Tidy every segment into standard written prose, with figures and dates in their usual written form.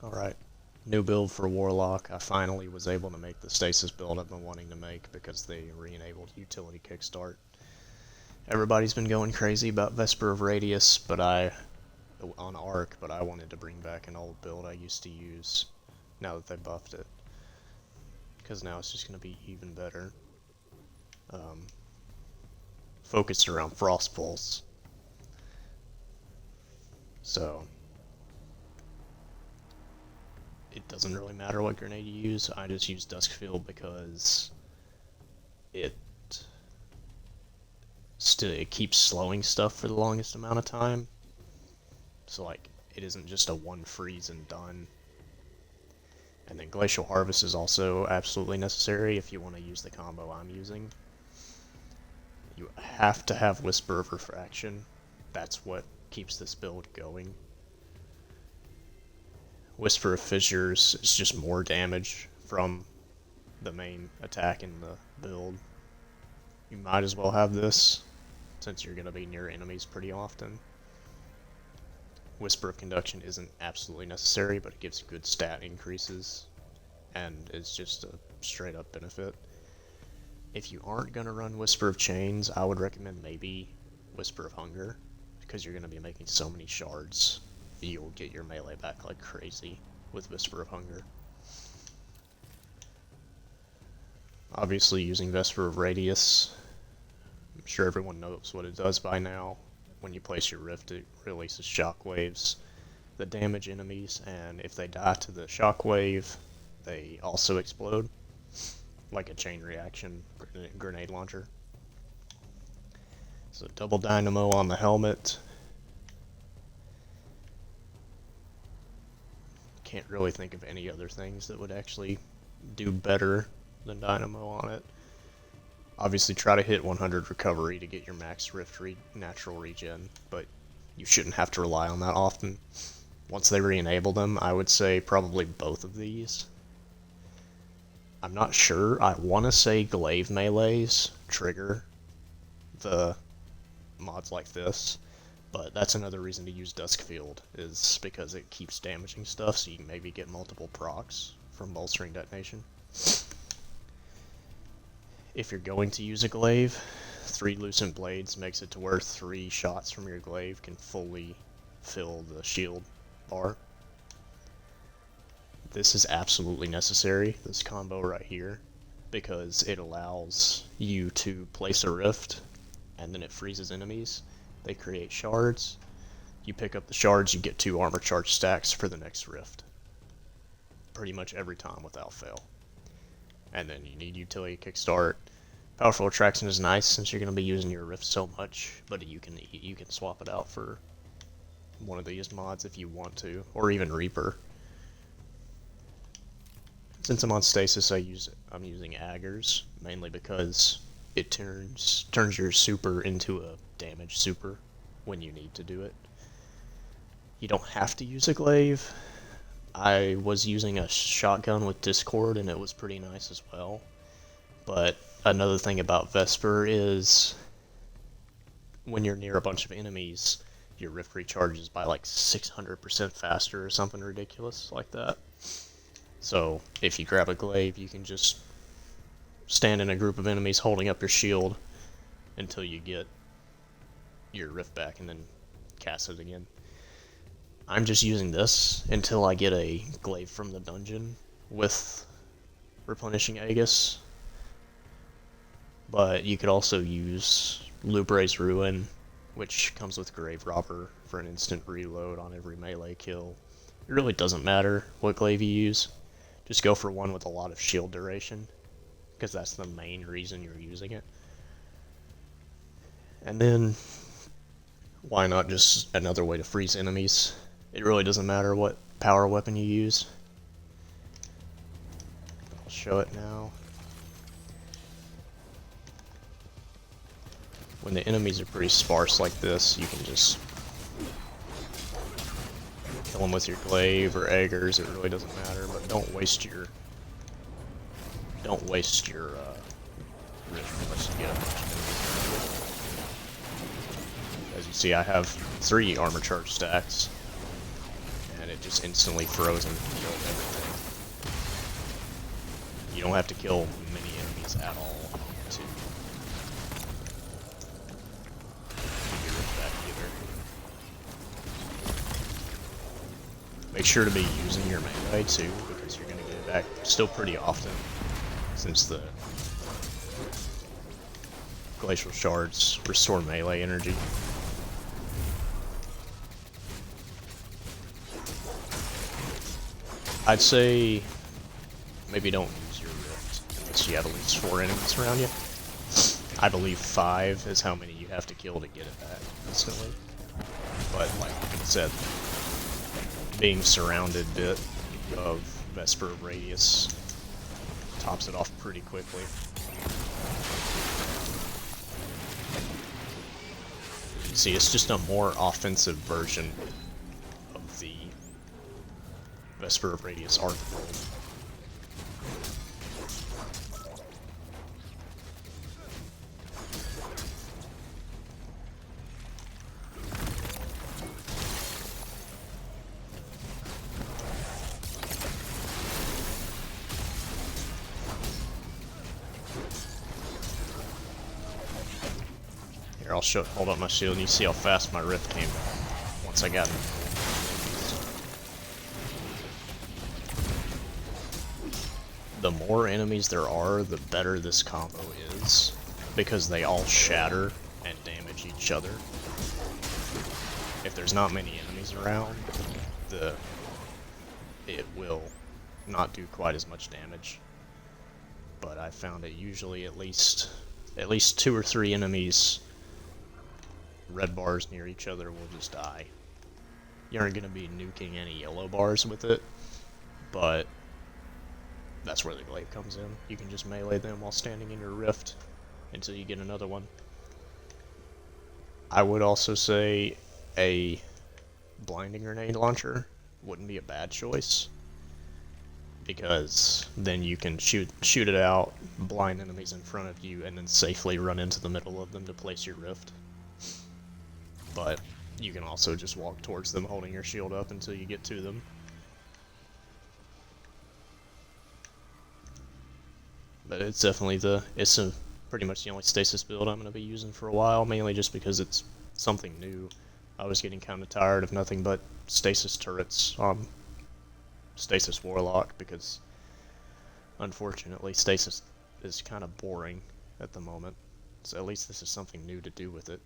Alright, new build for Warlock. I finally was able to make the Stasis build I've been wanting to make because they re-enabled utility kickstart. Everybody's been going crazy about Vesper of Radius, on Arc, but I wanted to bring back an old build I used to use now that they buffed it. Because now it's just going to be even better. Focused around Frost Pulse. So it doesn't really matter what grenade you use. I just use Duskfield because it it keeps slowing stuff for the longest amount of time. So like it isn't just a one freeze and done. And then Glacial Harvest is also absolutely necessary if you want to use the combo I'm using. You have to have Whisper of Refraction. That's what keeps this build going. Whisper of Fissures is just more damage from the main attack in the build. You might as well have this, since you're going to be near enemies pretty often. Whisper of Conduction isn't absolutely necessary, but it gives good stat increases, and it's just a straight up benefit. If you aren't going to run Whisper of Chains, I would recommend maybe Whisper of Hunger, because you're going to be making so many shards. You'll get your melee back like crazy with Whisper of Hunger. Obviously using Vesper of Radius, I'm sure everyone knows what it does by now. When you place your Rift, it releases shockwaves that damage enemies, and if they die to the shockwave, they also explode, like a chain reaction grenade launcher. So double dynamo on the helmet. Can't really think of any other things that would actually do better than dynamo on it. Obviously try to hit 100 recovery to get your max rift natural regen, but you shouldn't have to rely on that often. Once they re-enable them, I would say probably both of these. I'm not sure. I want to say glaive melees trigger the mods like this, but that's another reason to use Duskfield, is because it keeps damaging stuff, so you can maybe get multiple procs from bolstering detonation. If you're going to use a glaive, 3 Lucent Blades makes it to where 3 shots from your glaive can fully fill the shield bar. This is absolutely necessary, this combo right here, because it allows you to place a rift, and then it freezes enemies. They create shards. You pick up the shards, you get 2 armor charge stacks for the next rift. Pretty much every time without fail. And then you need utility kickstart. Powerful Attraction is nice since you're going to be using your rift so much, but you can swap it out for one of these mods if you want to, or even Reaper. Since I'm on Stasis, I'm using Aggers, mainly because it turns your super into a damage super when you need to do it. You don't have to use a glaive. I was using a shotgun with Discord and it was pretty nice as well. But another thing about Vesper is when you're near a bunch of enemies, your rift recharges by like 600% faster or something ridiculous like that. So if you grab a glaive, you can just stand in a group of enemies holding up your shield until you get your rift back and then cast it again. I'm just using this until I get a glaive from the dungeon with replenishing Aegis. But you could also use Lubre's Ruin, which comes with Grave Robber for an instant reload on every melee kill. It really doesn't matter what glaive you use. Just go for one with a lot of shield duration, because that's the main reason you're using it. And then, why not just another way to freeze enemies? It really doesn't matter what power weapon you use. I'll show it now. When the enemies are pretty sparse like this, you can just kill them with your glaive or eggers. It really doesn't matter, but don't waste your rift unless you get a bunch of enemies. As you see, I have 3 armor charge stacks, and and it just instantly froze and killed everything. You don't have to kill many enemies at all to get your rift back either. Make sure to be using your melee too, because you're going to get it back still pretty often, since the glacial shards restore melee energy. I'd say maybe don't use your rift unless you have at least 4 enemies around you. I believe 5 is how many you have to kill to get it back instantly. But like I said, being surrounded bit of Vesper of Radius tops it off pretty quickly. See, it's just a more offensive version of the Vesper of Radius arc build. Here, I'll hold up my shield and you see how fast my rift came back once I got it. The more enemies there are, the better this combo is, because they all shatter and damage each other. If there's not many enemies around, it will not do quite as much damage. But I found it usually at least 2 or 3 enemies, red bars near each other, will just die. You aren't going to be nuking any yellow bars with it, but that's where the glaive comes in. You can just melee them while standing in your rift until you get another one. I would also say a blinding grenade launcher wouldn't be a bad choice, because then you can shoot it out, blind enemies in front of you, and then safely run into the middle of them to place your rift. But you can also just walk towards them holding your shield up until you get to them. But it's definitely pretty much the only stasis build I'm going to be using for a while, mainly just because it's something new. I was getting kind of tired of nothing but stasis turrets on Stasis Warlock, because unfortunately stasis is kind of boring at the moment. So at least this is something new to do with it.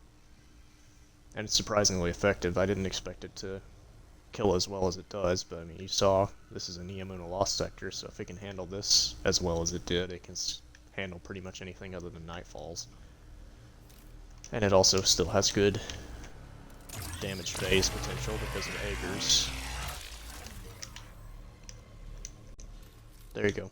And it's surprisingly effective. I didn't expect it to kill as well as it does, but I mean, you saw this is a Neomuna Lost Sector, so if it can handle this as well as it did, it can handle pretty much anything other than Nightfalls. And it also still has good damage phase potential because of Aegers. There you go.